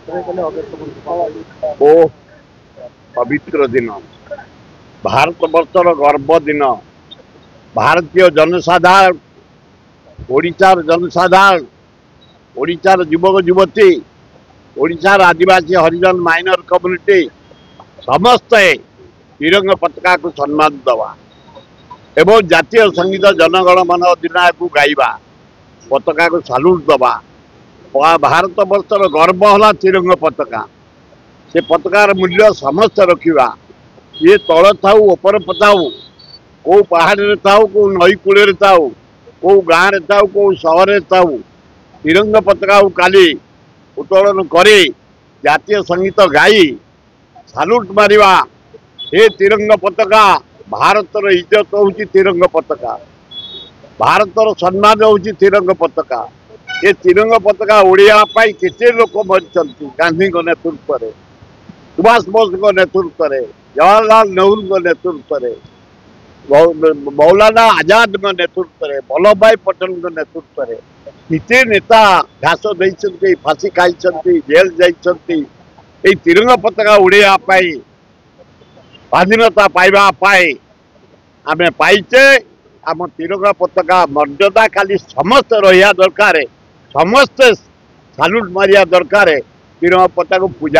ओ पवित्र दिन, भारत वर्षर गर्व दिन, भारतीय जनसाधारण, ओडिशार जनसाधारण, ओडिशार युवक युवती, ओडिशार आदिवासी हरिजन माइनर कम्युनिटी समस्ते तिरंगा पताका को सम्मान दवा एवं जातीय संगीत जनगण मन अधिनायक को गाइबा पताका को साल्यूट दवा। भारत वर्षर गर्व है तिरंगा पताका। से पताकार मूल्य समस्त रखा। ये तल थाऊ ऊपर थाऊ, कौ पहाड़ थाऊ, कौ नई कूल थाऊ, कौ गाँव थाऊ, कौ सहर थाऊ, तिरंगा पताका काली उत्तोलन करे जातीय संगीत गाई साल्यूट मारिबा। ये तिरंगा पताका भारतर इज्जत होची तिरंगा पताका, भारतर सम्मान होची तिरंगा पताका। ये तिरंगा पताका ओडिया पाई केते लोक मरिचंती। गांधी को नेतृत्व रे, सुभाष बोस को नेतृत्व रे, जवाहरलाल नेहरू को नेतृत्व रे, मौलाना आजाद को नेतृत्व रे, वल्लभ भाई पटेल को नेतृत्व रे किते नेता घास देइछंती, फांसी खाइछंती, जेल जाइछंती। ए तिरंगा पताका ओडिया पाई स्वाधीनता पाइबा पाई आमे पाइचे। आम तिरंगा पताका मर्यादा खाली समस्त रहा दरकार, समस्ते साल्यूट मारिया दरकार। तिरंगा पताका पूजा